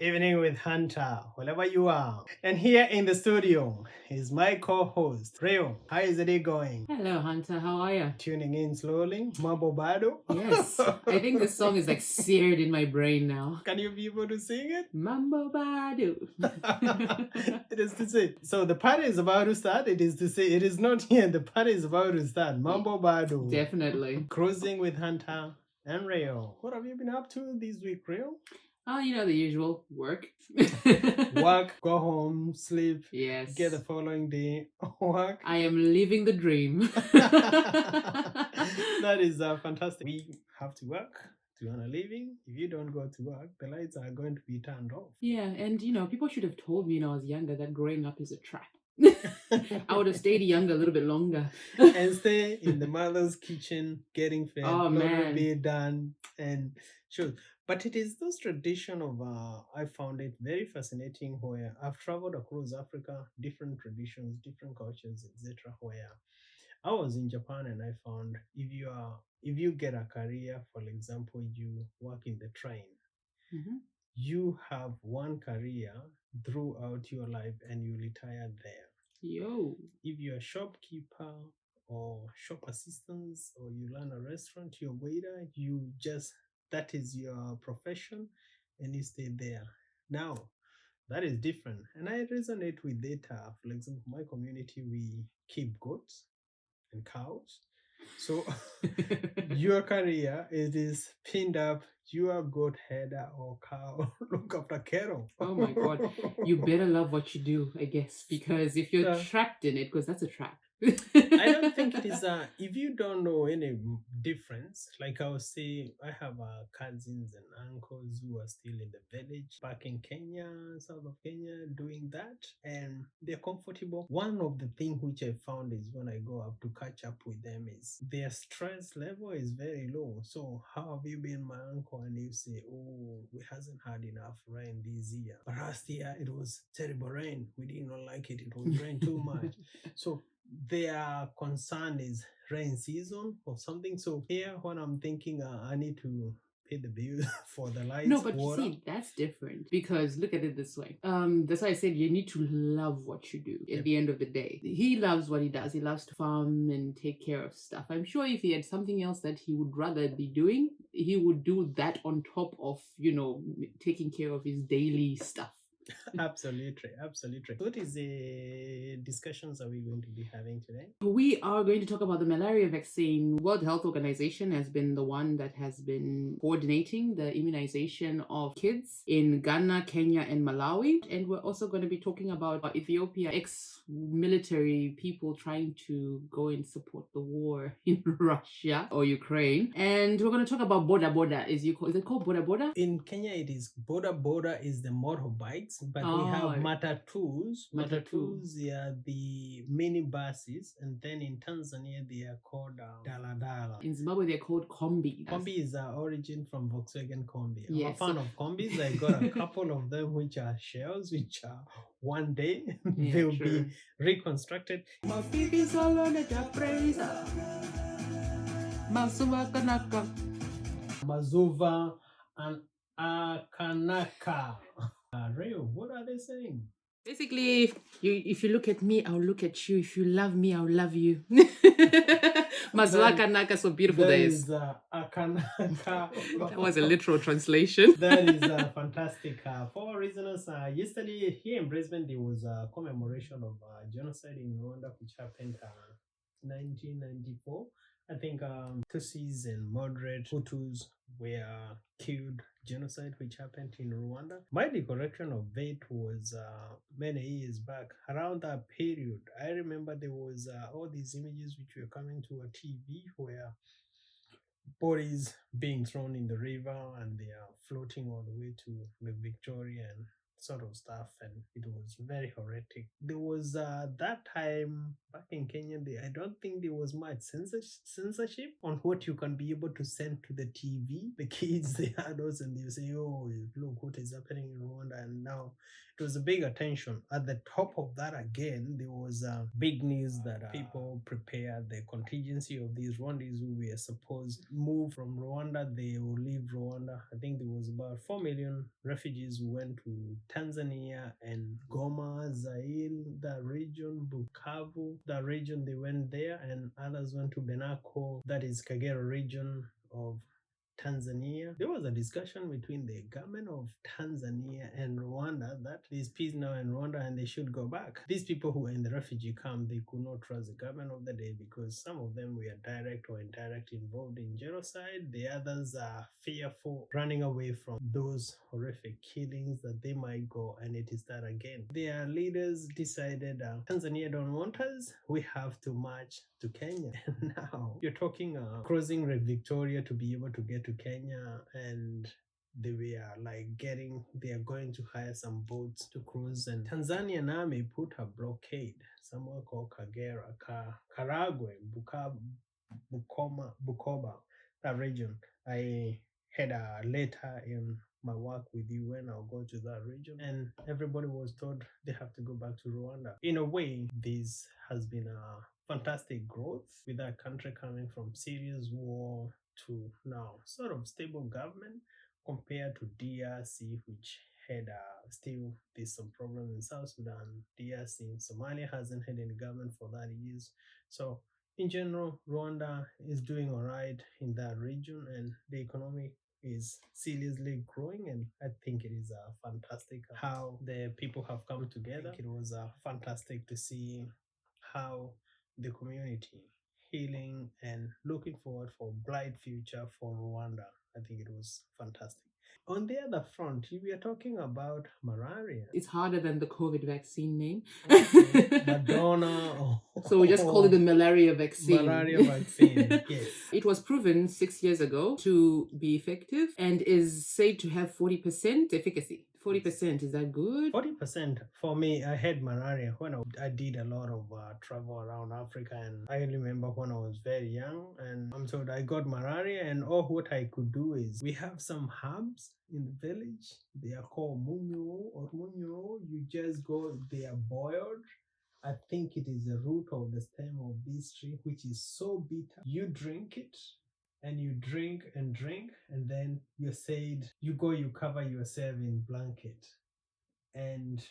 Evening with Hunter, wherever you are. And here in the studio is my co-host, Rio. How is the day going? Hello, Hunter. How are you? Tuning in slowly. Mambo Bado. Yes. I think this song is like seared in my brain now. Can you be able to sing it? Mambo Badu. It is to say. So the party is about to start. It is to say, it is not here. The party is about to start. Mambo Bado. Definitely. Cruising with Hunter and Rio. What have you been up to this week, Rio? Oh, you know the usual work. Work, go home, sleep. Yes. Get the following day, work. I am living the dream. That is fantastic. We have to work to earn a living. If you don't go to work, the lights are going to be turned off. Yeah, and people should have told me when I was younger that growing up is a trap. I would have stayed young a little bit longer. And stay in the mother's kitchen, getting fed, be done, and sure. But it is this tradition of, I found it very fascinating where I've traveled across Africa, different traditions, different cultures, etc. Where I was in Japan and I found if you get a career, for example, you work in the train, you have one career throughout your life and you retire there. Yo. If you're a shopkeeper or shop assistant or you run a restaurant, you're a waiter, that is your profession and you stay there. Now, that is different. And I resonate with data. For example, my community, we keep goats and cows. So your career, it is pinned up, you are goat header or cow, look after cattle. Oh my God. You better love what you do, I guess, because if you're trapped in it, because that's a trap. I don't think it is if you don't know any difference, like I was saying, I have cousins and uncles who are still in the village back in Kenya, south of Kenya, doing that, and they're comfortable. One of the things which I found is when I go up to catch up with them is their stress level is very low. So how have you been, my uncle? And you say, oh, we hasn't had enough rain this year. But last year it was terrible rain. We did not like it. It was rain too much. So their concern is rain season or something. So here when I'm thinking I need to pay the bill for the lights. No, but water. you see, that's different because look at it this way. That's why I said you need to love what you do at the end of the day. He loves what he does. He loves to farm and take care of stuff. I'm sure if he had something else that he would rather be doing, he would do that on top of, taking care of his daily stuff. Absolutely. What is the discussions are we going to be having today? We are going to talk about the malaria vaccine. World Health Organization has been the one that has been coordinating the immunization of kids in Ghana, Kenya, and Malawi. And we're also going to be talking about Ethiopia, ex-military people trying to go and support the war in Russia or Ukraine. And we're going to talk about Boda Boda. Is it called Boda Boda? In Kenya, it is Boda Boda is the motorbikes, but we have matatus. Matatus, they are the mini buses, and then in Tanzania they are called daladala. In Zimbabwe they're called kombi. Kombi is our origin from Volkswagen Kombi. I'm Yes. a fan of kombis. I got a couple of them which are shells, which are one day they'll be reconstructed. Mazuva and Akanaka. Rio, what are they saying? Basically, if you look at me, I'll look at you. If you love me, I'll love you. Mazuakanaka, so beautiful days. Akanaka. That was a literal translation. That is fantastic. For reasons, yesterday here in Brisbane, there was a commemoration of genocide in Rwanda, which happened 1994. I think Tutsis and moderate Hutus were killed, genocide which happened in Rwanda. My recollection of it was many years back. Around that period, I remember there was all these images which were coming to a TV where bodies being thrown in the river and they are floating all the way to Lake Victoria and sort of stuff, and it was very horrific. There was that time back in Kenya, I don't think there was much censorship on what you can be able to send to the TV. The kids, the adults, and they say, "Oh, look what is happening in Rwanda," and now it was a big attention. At the top of that, again, there was big news that people prepared the contingency of these Rwandese who were supposed to move from Rwanda. They will leave Rwanda. I think there was about 4 million refugees who went to Tanzania and Goma, Zaire, that region, Bukavu, that region. They went there, and others went to Benako, that is Kagera region of Tanzania. There was a discussion between the government of Tanzania and Rwanda that there's peace now in Rwanda and they should go back. These people who were in the refugee camp, they could not trust the government of the day because some of them were direct or indirect involved in genocide. The others are fearful, running away from those horrific killings that they might go and it is that again. Their leaders decided Tanzania don't want us, we have to march to Kenya. And now you're talking crossing Lake Victoria to be able to get to Kenya, and they are going to hire some boats to cruise, and Tanzanian army put a blockade somewhere called Kagera, Karagwe, Bukoba, that region. I had a letter in my work with you when I'll go to that region, and everybody was told they have to go back to Rwanda. In a way, this has been a fantastic growth with that country coming from serious war to now sort of stable government compared to DRC, which had still there's some problem in South Sudan. DRC, Somalia hasn't had any government for that years. So in general, Rwanda is doing all right in that region, and the economy is seriously growing, and I think it is fantastic how the people have come together. I think it was fantastic to see how the community healing and looking forward for a bright future for Rwanda. I think it was fantastic. On the other front, we are talking about malaria. It's harder than the COVID vaccine name. Okay. Madonna. So we just call it the malaria vaccine. Malaria vaccine, yes. It was proven 6 years ago to be effective and is said to have 40% efficacy. 40%, is that good? 40% for me. I had malaria when I did a lot of travel around Africa, and I remember when I was very young, and I'm told I got malaria, and all what I could do is we have some herbs in the village. They are called munyo or munyo. You just go, they are boiled. I think it is the root of the stem of this tree, which is so bitter. You drink it, and you drink, and then you said you cover yourself in blanket, and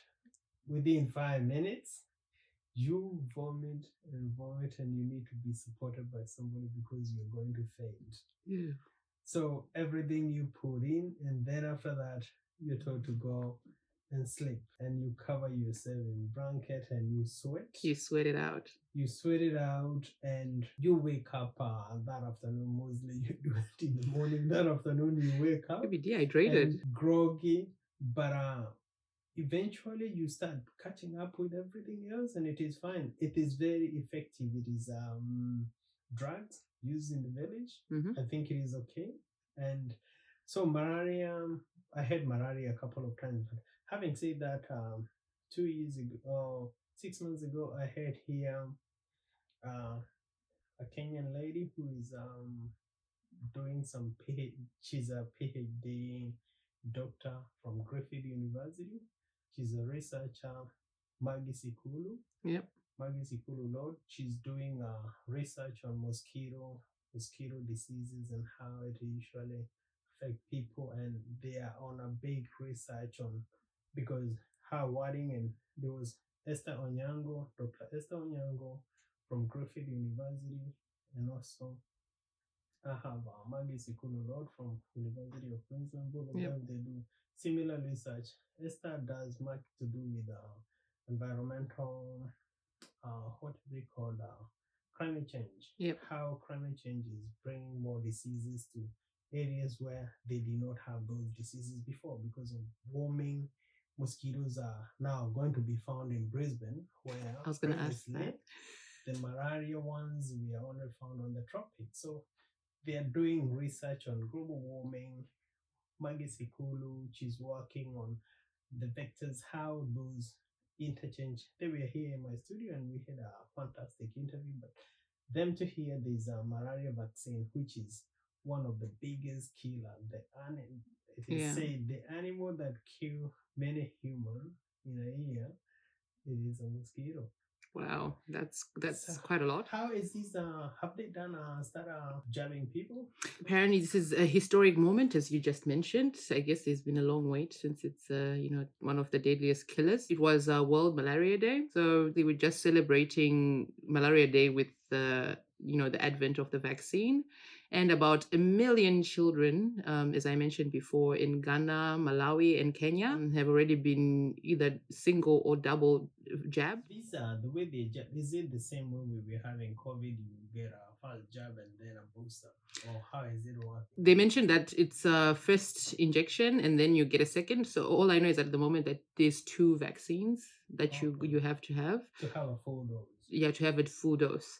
within 5 minutes you vomit, and you need to be supported by somebody because you're going to faint. Yeah. So everything you put in, and then after that you're told to go and sleep, and you cover yourself in blanket, and you sweat. You sweat it out. You sweat it out, and you wake up that afternoon. Mostly you do it in the morning. That afternoon you wake up. Maybe dehydrated. And groggy, but eventually you start catching up with everything else, and it is fine. It is very effective. It is drugs used in the village. Mm-hmm. I think it is okay. And so malaria, I had malaria a couple of times. But having said that, 2 years ago, 6 months ago, I had here a Kenyan lady who is doing some PhD. She's a PhD doctor from Griffith University. She's a researcher, Maggie Sikulu. Yep. Maggie Sikulu Lord. She's doing research on mosquito diseases and how it usually affect people, and they are on a big research on, because her wording, and there was Dr. Esther Onyango from Griffith University, and also I have Maggie Sikulu Lord from University of Queensland. Both of them, they do similar research. Esther does much to do with environmental, what they call climate change. Yep. How climate change is bringing more diseases to areas where they did not have those diseases before because of warming. Mosquitoes are now going to be found in Brisbane, where I was going to ask that. The malaria ones were only found on the tropics. So they are doing research on global warming. Maggie Sikulu, she's working on the vectors, how those interchange. They were here in my studio and we had a fantastic interview. But them to hear this malaria vaccine, which is one of the biggest killer. It is Yeah. said the animal that kill many humans in a year, it is a mosquito. Wow, that's So quite a lot. how is this? Have they done start jabbing people? Apparently, this is a historic moment, as you just mentioned. I guess there's been a long wait since it's one of the deadliest killers. It was World Malaria Day, so they were just celebrating Malaria Day with the advent of the vaccine. And about 1 million children, as I mentioned before, in Ghana, Malawi, and Kenya have already been either single or double jabbed. These are the way they jab. Is it the same way we were having COVID? You get a first jab and then a booster, or how is it working? They mentioned that it's a first injection and then you get a second. So all I know is that at the moment that there's 2 vaccines that you have to have a full dose. Yeah, to have it full dose.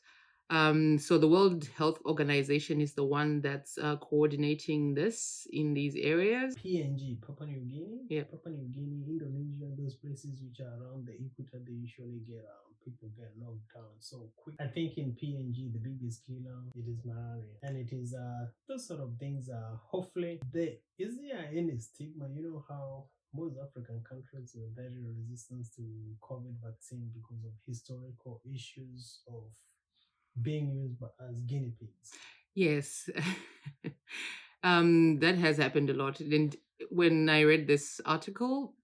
So the World Health Organization is the one that's coordinating this in these areas. PNG, Papua New Guinea, Yeah. Papua New Guinea, Indonesia, those places which are around the equator, they usually get people get knocked down so quick. I think in PNG, the biggest killer, it is malaria, and it is those sort of things. Hopefully, is there any stigma? You know how most African countries were very resistant to COVID vaccine because of historical issues of being used as guinea pigs. Yes. That has happened a lot. And when I read this article,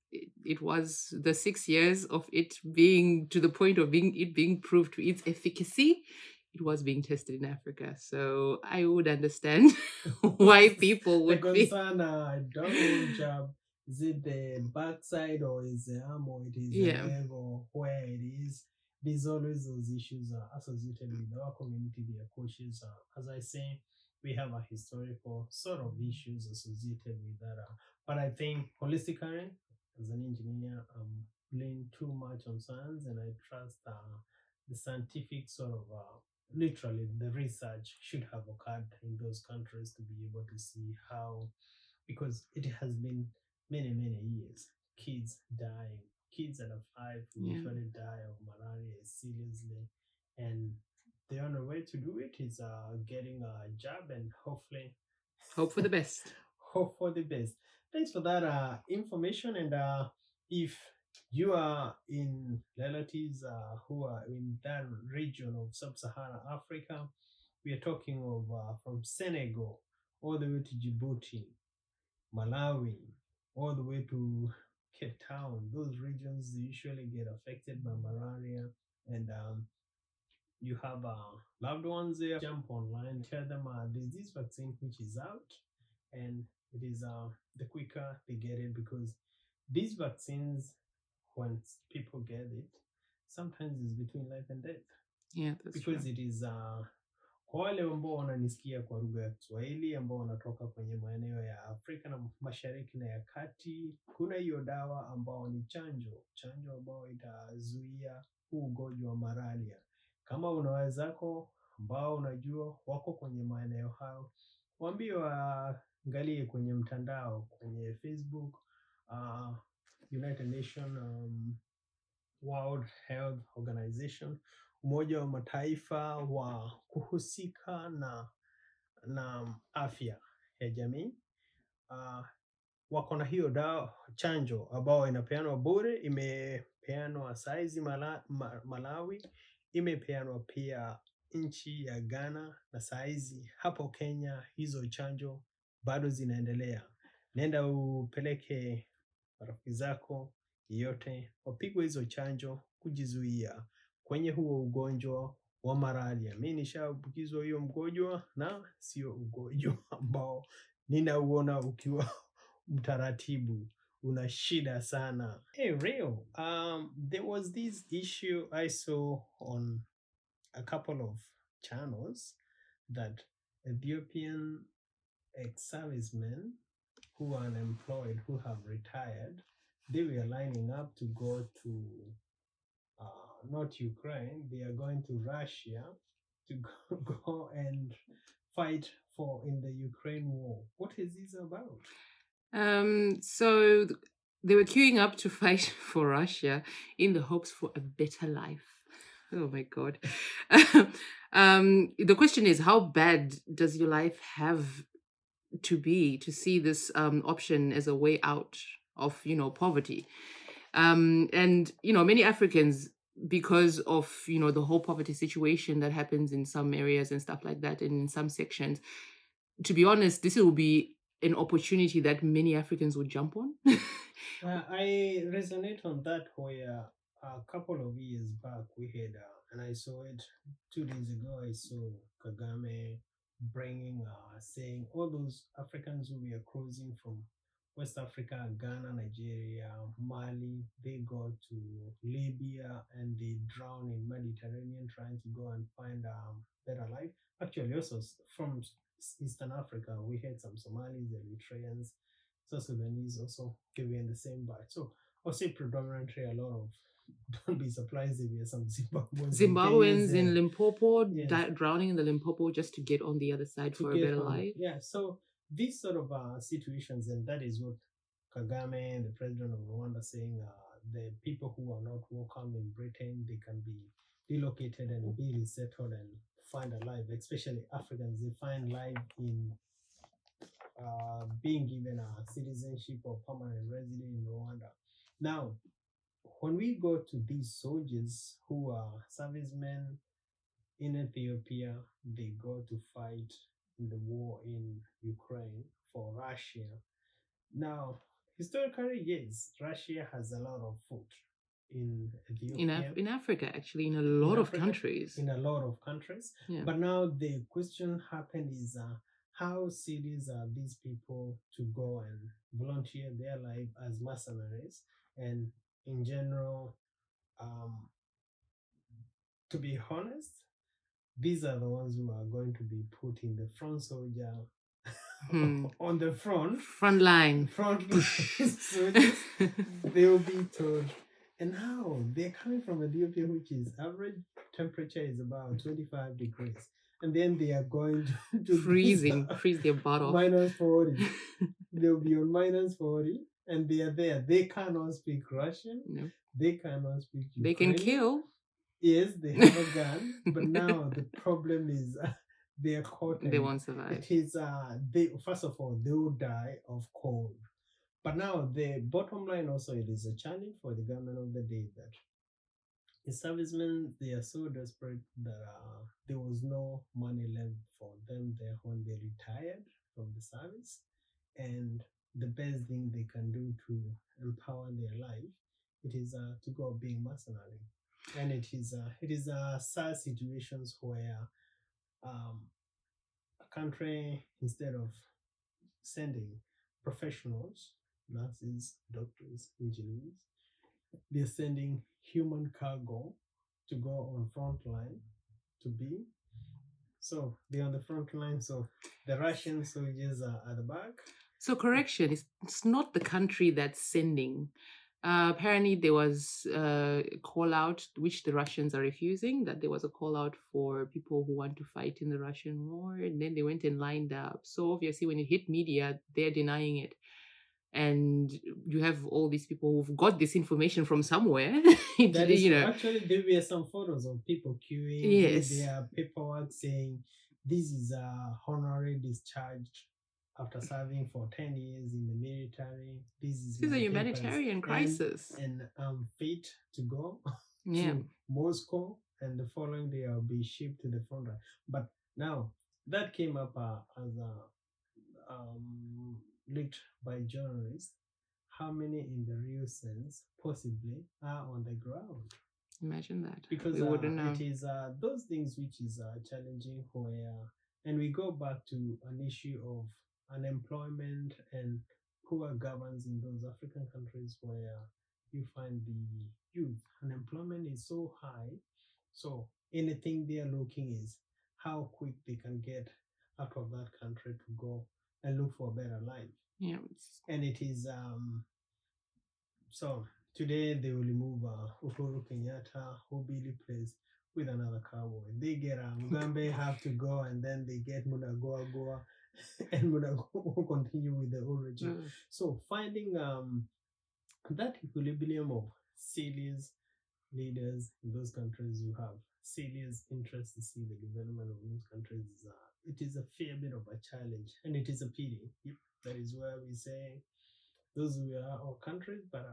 it was the 6 years of it being to the point of being proved to its efficacy. It was being tested in Africa. So I would understand why people would the be. concern, I don't know, job. Is it the backside or is the arm or it is the leg or where it is? There's always those issues associated with our community. They are cautious. As I say, we have a historical sort of issues associated with that. But I think holistically, as an engineer, I'm lean too much on science, and I trust the scientific sort of literally the research should have occurred in those countries to be able to see how, because it has been many years, kids dying, kids that are 5 usually die of malaria seriously, and the only way to do it is getting a jab and hopefully hope for the best. Hope for the best. Thanks for that information. And if you are in relatives who are in that region of sub-Saharan Africa, we are talking of from Senegal all the way to Djibouti, Malawi, all the way to Cape Town. Those regions usually get affected by malaria, and you have loved ones there. Jump online, tell them there's this vaccine which is out, and it is the quicker they get it, because these vaccines, when people get it, sometimes it's between life and death. Yeah, that's because true. It is kwa wale ambao wananisikia kwa lugha ya Kiswahili ambao wanatoka kwenye maeneo ya Afrika na Mashariki na ya Kati, kuna hiyo dawa ambao ni chanjo ambao itazuia huu ugonjwa wa malaria. Kama una wenzako ambao unajua wako kwenye maeneo hayo, waambie waangalie kwenye mtandao, kwenye Facebook, United Nations, World Health Organization, Umoja wa Mataifa wa kuhusika na afya ya jamii, wako na hiyo chanjo ambao inapeanwa bure. Imepeanwa saizi Malawi, imepeanwa pia nchi ya Ghana, na saizi hapo Kenya hizo chanjo bado zinaendelea. Nenda upeleke marafiki zako yote wapigwe hizo chanjo kujizuia kwenye huo ugonjwa wa malaria. Mimi nishaambukizwa hiyo mgonjwa, na sio ugonjwa ambao ninauona ukiwa mtaratibu, una shida sana. Hey, real. There was this issue I saw on a couple of channels that Ethiopian ex-servicemen who are unemployed, who have retired, they were lining up to go to not Ukraine, they are going to Russia to go and fight in the Ukraine war. What is this about? So They were queuing up to fight for Russia in the hopes for a better life. Oh my God. The question is, how bad does your life have to be to see this option as a way out of, poverty? And, many Africans, because of, the whole poverty situation that happens in some areas and stuff like that, and in some sections, to be honest, this will be an opportunity that many Africans would jump on. I resonate on that where a couple of years back we had, and I saw it 2 days ago. I saw Kagame bringing, saying all those Africans who were cruising from West Africa, Ghana, Nigeria, Mali, they go to Libya and they drown in Mediterranean trying to go and find better life. Actually, also from Eastern Africa, we had some Somalis, Eritreans, South Sudanese also giving in the same bite. So I'll say predominantly a lot of, don't be surprised if there's some Zimbabweans in Limpopo, Yes. drowning in the Limpopo just to get on the other side for a better life. Yeah, so these sort of situations, and that is what Kagame, the president of Rwanda, saying the people who are not welcome in Britain, they can be relocated and be resettled and find a life, especially Africans. They find life in being given a citizenship or permanent resident in Rwanda. Now, when we go to these soldiers who are servicemen in Ethiopia, they go to fight in the war in Ukraine for Russia. Now, historically, yes, Russia has a lot of food in Ethiopia. In Africa, actually, in a lot of countries. In a lot of countries. Yeah. But now the question happened is how serious are these people to go and volunteer their life as mercenaries? And in general, to be honest, these are the ones who are going to be put in the front soldier on the front line soldiers. They will be told, and how they're coming from Ethiopia, which is average temperature is about 25 degrees, and then they are going to freeze their butt off. -40. They'll be on -40, and they are there. They cannot speak Russian. No. They cannot speak Ukrainian. They can kill. Yes, they have a gun, but now the problem is they are caught. They won't survive. It is they, first of all, they will die of cold. But now the bottom line also, it is a challenge for the government of the day that the servicemen, they are so desperate that there was no money left for them there when they retired from the service, and the best thing they can do to empower their life, it is to go being mercenary. And it is sad situations where a country, instead of sending professionals, nurses, doctors, engineers, they're sending human cargo to go on front line to be. So they're on the front line. So the Russian soldiers are at the back. So correction, it's not the country that's sending. Apparently there was a call out, which the Russians are refusing, that there was a call out for people who want to fight in the Russian war, and then they went and lined up. So obviously when it hit media, they're denying it. And you have all these people who've got this information from somewhere. That is, actually, there were some photos of people queuing. Yes. There are paperwork saying this is a honorary discharge after serving for 10 years in the military. This is a humanitarian crisis. And I'm fit to go to Moscow, and the following day I'll be shipped to the front line. But now that came up as a leaked by journalists. How many in the real sense possibly are on the ground? Imagine that. Because we wouldn't know. It is those things which is challenging where, and we go back to an issue of unemployment and poor governance in those African countries where you find the youth unemployment is so high. So anything they are looking is how quick they can get out of that country to go and look for a better life. Yeah. And it is so today they will remove Uhuru Kenyatta, who will be replaced with another cowboy. They get Mugambe have to go, and then they get Munagoa, and Munagoa will continue with the old regime. So finding that equilibrium of serious leaders in those countries who have serious interest to see the development of those countries, it is a fair bit of a challenge, and it is a pity. Yep, that is why we say those were our countries, but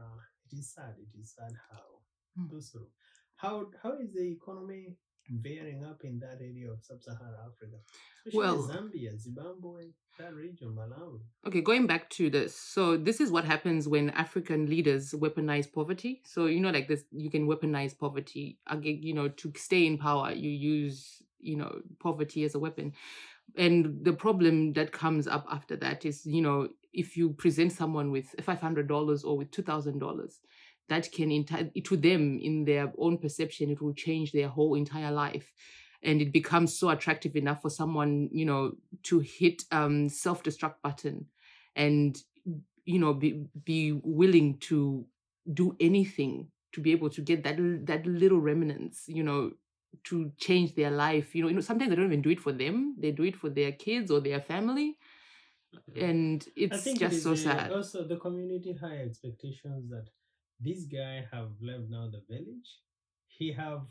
it is sad. It is sad how those sort of how is the economy bearing up in that area of sub-Saharan Africa, especially Well, Zambia, Zimbabwe, that region, Malawi. okay, going back to this. So this is what happens when African leaders weaponize poverty. So, like this, you can weaponize poverty. Again, to stay in power, you use, poverty as a weapon. And the problem that comes up after that is, if you present someone with $500 or with $2,000, that can, to them, in their own perception, it will change their whole entire life. And it becomes so attractive enough for someone, to hit self-destruct button and, be willing to do anything to be able to get that little remnants, to change their life. Sometimes they don't even do it for them. They do it for their kids or their family. And I it's think just so sad. Also, the community high expectations that this guy have left now the village. He have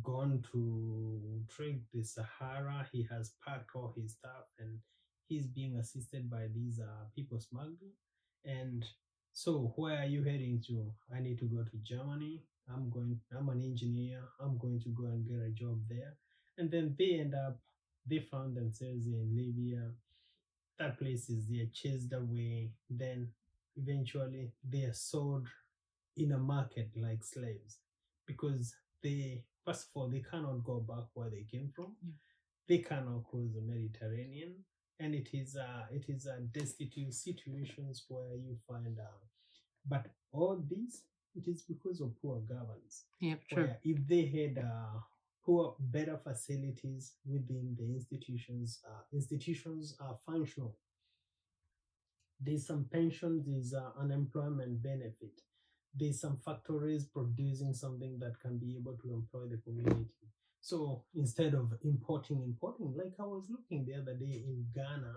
gone to trek the Sahara. He has packed all his stuff, and he's being assisted by these people smuggling. And so, where are you heading to? I need to go to Germany. I'm an engineer. I'm going to go and get a job there. And then they found themselves in Libya. That place is they're chased away. Then eventually they are sold in a market like slaves, because first of all, they cannot go back where they came from. Yeah. They cannot cross the Mediterranean, and it is a destitute situations where you find out. But all this, it is because of poor governance. Yeah, true. Where if they had poor, better facilities within the institutions are functional. There's some pensions, there's unemployment benefit. There's some factories producing something that can be able to employ the community. So instead of importing, like I was looking the other day in Ghana,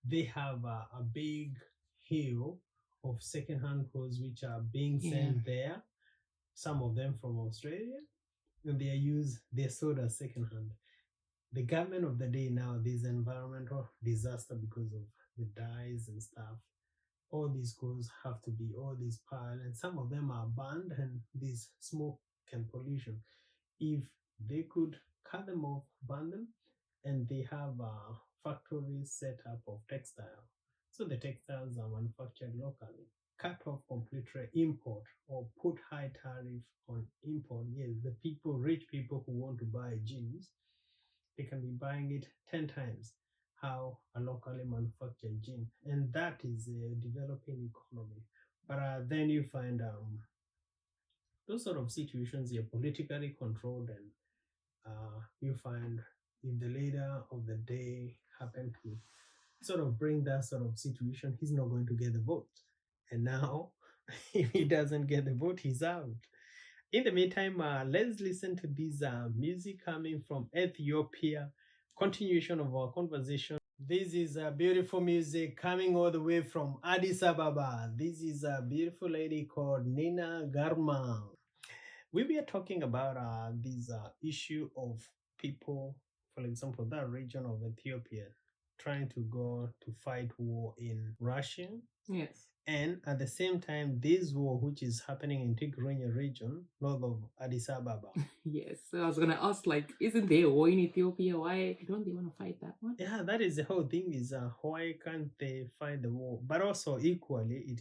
they have a big hill of secondhand clothes which are being sent there. Some of them from Australia, and they're sold as secondhand. The government of the day now, this environmental disaster because of the dyes and stuff. All these clothes have to be all these piled, and some of them are banned, and this smoke and pollution. If they could cut them off, ban them, and they have factories set up of textile, so the textiles are manufactured locally. Cut off completely import or put high tariff on import. Yes, the rich people who want to buy jeans, they can be buying it 10 times how a locally manufactured jean, and that is a developing economy. But then you find those sort of situations are politically controlled, and you find if the leader of the day happened to sort of bring that sort of situation, he's not going to get the vote. And now, if he doesn't get the vote, he's out. In the meantime, let's listen to this music coming from Ethiopia. Continuation of our conversation. This is beautiful music coming all the way from Addis Ababa. This is a beautiful lady called Nina Garma. We were talking about this issue of people, for example, that region of Ethiopia, trying to go to fight war in Russia. Yes. And at the same time, this war, which is happening in Tigray region, north of Addis Ababa. Yes. So I was going to ask, isn't there a war in Ethiopia? Why don't they want to fight that one? Yeah, that is the whole thing is why can't they fight the war? But also equally,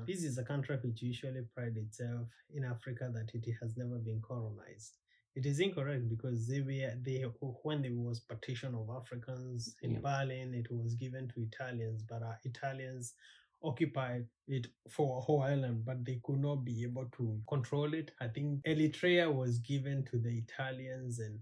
this is a country which usually prides itself in Africa that it has never been colonized. It is incorrect because when there was partition of Africans in Berlin, it was given to Italians, but Italians occupied it for a whole island, but they could not be able to control it. I think Eritrea was given to the Italians, and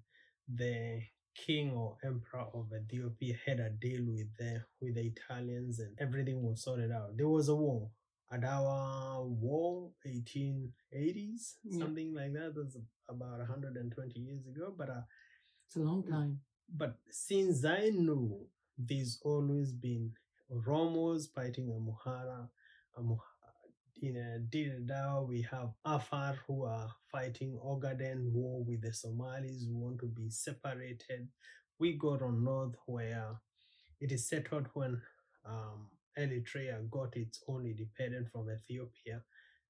the king or emperor of Ethiopia had a deal with the Italians, and everything was sorted out. There was a war. Adawa War, 1880s, something like that. That was about 120 years ago. But it's a long time. But since I know, there's always been Romos fighting Amhara, Didada, we have Afar who are fighting Ogaden war with the Somalis who want to be separated. We got on north where it is settled when Eritrea got its own independence from Ethiopia.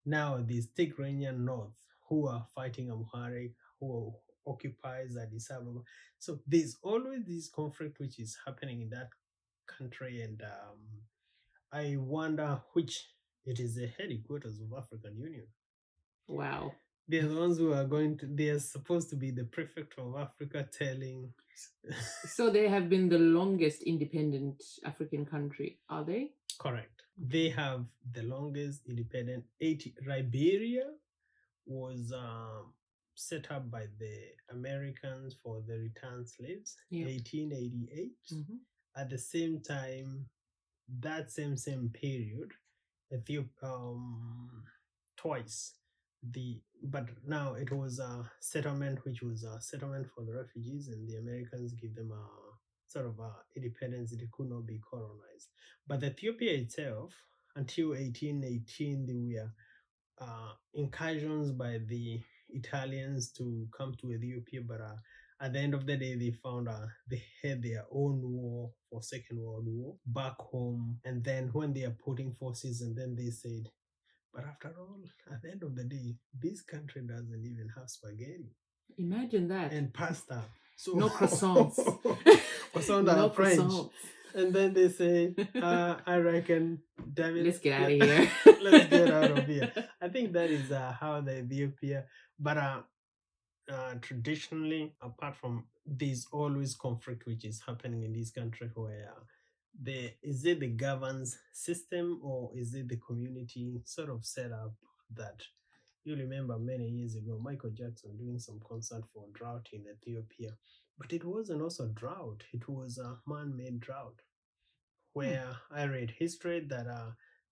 Now the Tigranian north who are fighting Amharic, who occupies Addis Ababa. So there's always this conflict which is happening in that country, and I wonder which it is the headquarters of African Union. Wow. They're the ones who are they're supposed to be the prefect of Africa telling. So they have been the longest independent African country, are they? Correct. They have the longest independent. Liberia was set up by the Americans for the returned slaves, 1888. Mm-hmm. At the same time, that same period, twice but now it was a settlement which was a settlement for the refugees, and the Americans give them a sort of independence. It could not be colonized, but Ethiopia itself until 1818 there were incursions by the Italians to come to Ethiopia, but at the end of the day, they found they had their own war for Second World War back home. And then when they are putting forces, and then they said, but after all, at the end of the day, this country doesn't even have spaghetti. Imagine that. And pasta. So no croissants. Croissants are French. Croissants. And then they say, I reckon, David, let's get out of here. Let's get out of here. I think that is how the Ethiopia, but traditionally, apart from there's always conflict which is happening in this country where is it the governance system or is it the community sort of set up that you remember many years ago Michael Jackson doing some concert for drought in Ethiopia, but it wasn't also drought, it was a man-made drought where I read history that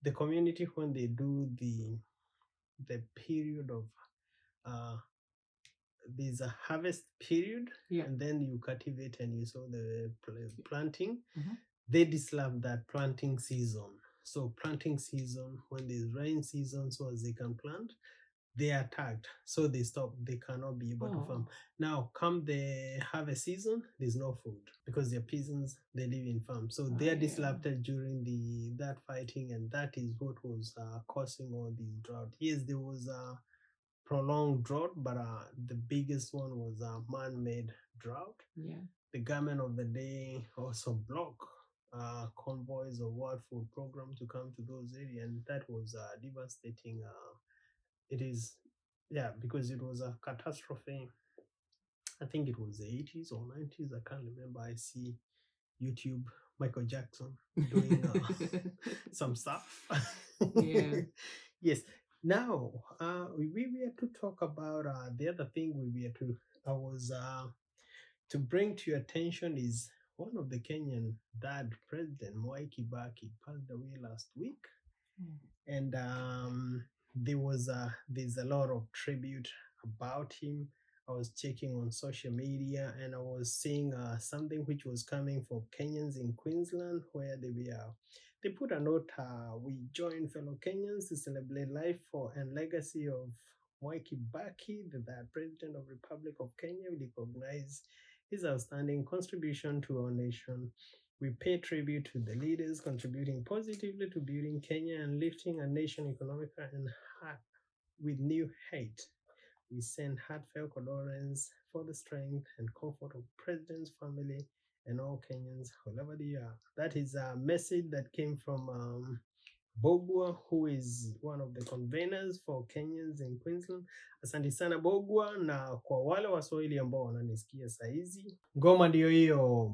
the community, when they do the period of there's a harvest period, and then you cultivate and you sow the planting, they disrupt that planting season. So planting season, when there's rain season, so as they can plant, they are attacked. So they stop, they cannot be able to farm. Now, come the harvest season, there's no food because they're peasants, they live in farms. So they are disrupted during that fighting, and that is what was causing all this drought. Yes, there was a prolonged drought, but the biggest one was a man-made drought. The government of the day also blocked convoys of World Food Program to come to those areas, and that was devastating. It is, because it was a catastrophe. I think it was the 80s or 90s. I can't remember. I see YouTube Michael Jackson doing some stuff. Yes. Now, we were to talk about the other thing to bring to your attention is one of the Kenyan dad, President Mwai Kibaki, passed away last week, and there's a lot of tribute about him. I was checking on social media, and I was seeing something which was coming for Kenyans in Queensland, where they put a note, we join fellow Kenyans to celebrate life and legacy of Mwai Kibaki, the President of Republic of Kenya. We recognize his outstanding contribution to our nation. We pay tribute to the leaders contributing positively to building Kenya and lifting our nation economically and heart with new height. We send heartfelt condolence for the strength and comfort of President's family and all Kenyans, wherever they are. That is a message that came from Bogwa, who is one of the conveners for Kenyans in Queensland. Asante sana Bogwa, na kwa wale Waswahili ambao wananisikia saizi, ngoma ndio hiyo.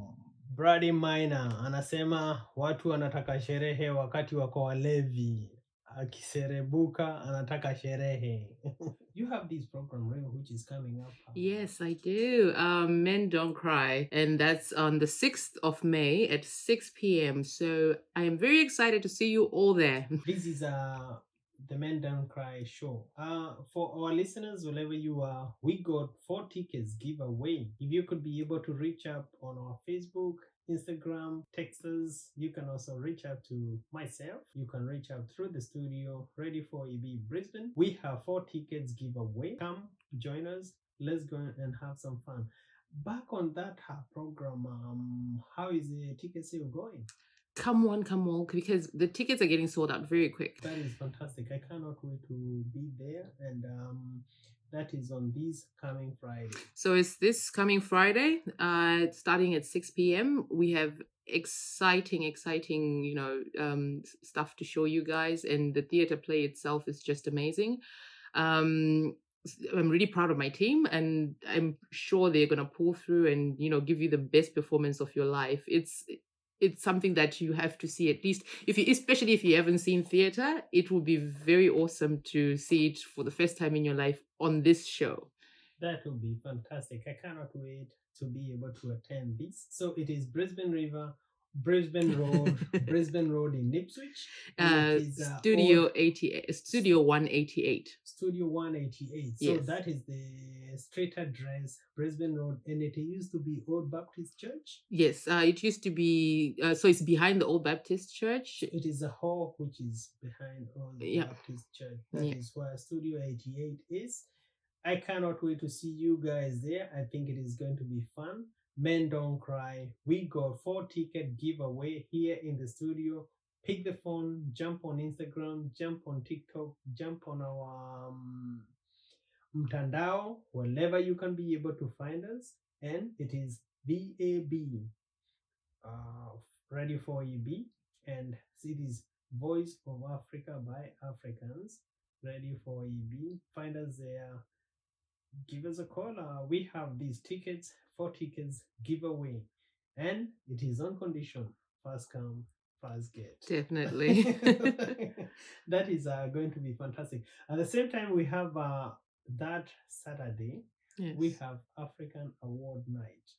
Brady Minor anasema watu wanataka sherehe wakati wako walevi, akiserebuka anataka sherehe. You have this program, right, which is coming up. Yes, I do. Men Don't Cry. And that's on the 6th of May at 6 p.m. So I am very excited to see you all there. This is the Men Don't Cry show. For our listeners, wherever you are, we got 4 tickets giveaway. If you could be able to reach up on our Facebook, Instagram, text us. You can also reach out to myself. You can reach out through the studio, Ready for EB Brisbane. We have 4 tickets giveaway. Come join us. Let's go and have some fun. Back on that program, how is the ticket sale going? Come on, because the tickets are getting sold out very quick. That is fantastic. I cannot wait to be there. And that is on this coming Friday. So it's this coming Friday, starting at 6 p.m. We have exciting, stuff to show you guys. And the theater play itself is just amazing. I'm really proud of my team, and I'm sure they're going to pull through and, give you the best performance of your life. It's something that you have to see, at least especially if you haven't seen theater. It will be very awesome to see it for the first time in your life on this show. That will be fantastic. I cannot wait to be able to attend this. So it is Brisbane Road, Brisbane Road in Ipswich. Studio 188. Studio 188. So Yes. that is the street address, Brisbane Road, and it used to be Old Baptist Church. Yes, it used to be. So it's behind the Old Baptist Church. It is a hall which is behind Old Baptist Church. That is where Studio 88 is. I cannot wait to see you guys there. I think it is going to be fun. Men don't cry. We got 4 ticket giveaway here in the studio. Pick the phone, jump on Instagram, jump on TikTok, jump on our mtandao, wherever you can be able to find us. And it is VAB, Ready for EB, and it is Voice of Africa by Africans, Ready for EB. Find us there. Give us a call. We have these tickets, 4 tickets giveaway, and it is on condition: first come, first get. Definitely. That is going to be fantastic. At the same time, we have that Saturday, we have African Award Night.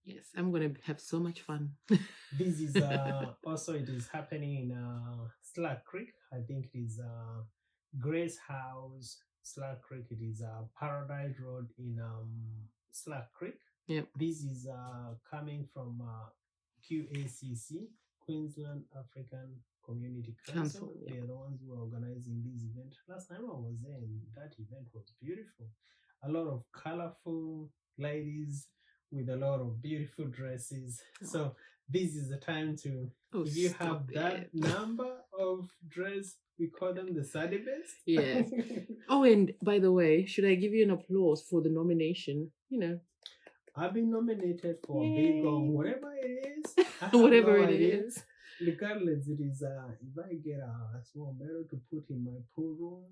Yes, I'm going to have so much fun. This is also, it is happening in Slack Creek. I think it is Grace House, Slack Creek. It is Paradise Road in Slack Creek. Yep. This is coming from QACC, Queensland African Community Council. They are the ones who are organizing this event. Last time I was there, and that event was beautiful. A lot of colorful ladies with a lot of beautiful dresses. So this is the time to, if you have that number of dress, we call them the Sadi best. Yes. Oh, and by the way, should I give you an applause for the nomination? I've been nominated for a big whatever it is. Whatever it is. Regardless, it is if I get a small medal to put in my pool room,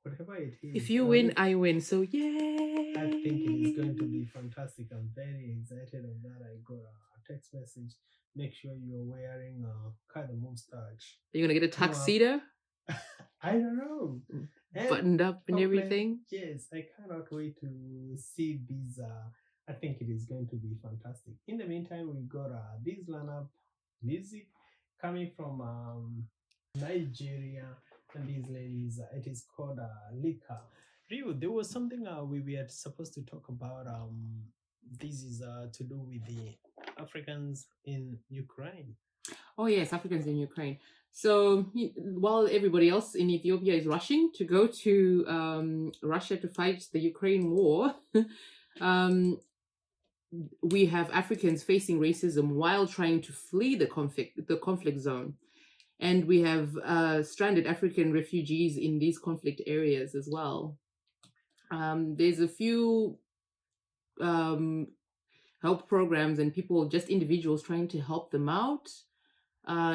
whatever it is. If you win, I win. So yay! I think it is going to be fantastic. I'm very excited on that. I got a text message. Make sure you're wearing cardamom starch. Are you gonna get a tuxedo? I don't know. Buttoned up and everything. Yes, I cannot wait to see these. I think it is going to be fantastic. In the meantime, we got this lineup music coming from Nigeria, and these ladies, it is called Lika. Rio, there was something we were supposed to talk about. This is to do with the Africans in Ukraine. Oh yes, Africans in Ukraine. So while everybody else in Ethiopia is rushing to go to Russia to fight the Ukraine war, we have Africans facing racism while trying to flee the conflict zone. And we have stranded African refugees in these conflict areas as well. There's a few help programs and people, just individuals trying to help them out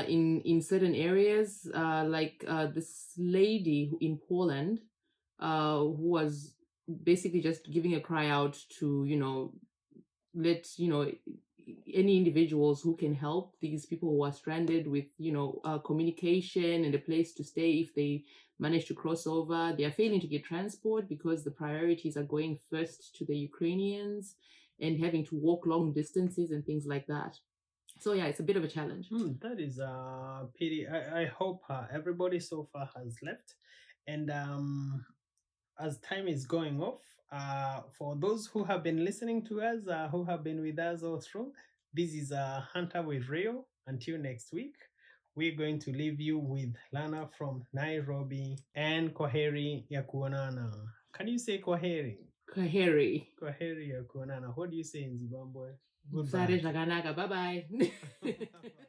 in certain areas, like this lady in Poland who was basically just giving a cry out to, let any individuals who can help these people who are stranded with communication and a place to stay if they manage to cross over. They are failing to get transport because the priorities are going first to the Ukrainians and having to walk long distances and things like that. So yeah, it's a bit of a challenge. That is a pity. I hope everybody so far has left, and as time is going off, for those who have been listening to us, who have been with us all through, This is Hunter with Rio. Until next week, we're going to leave you with Lana from Nairobi and Kwaheri ya kuonana. Can you say Kwaheri? Kwaheri. Kwaheri ya kuonana. What do you say in Zimbabwe? Goodbye. Bye bye.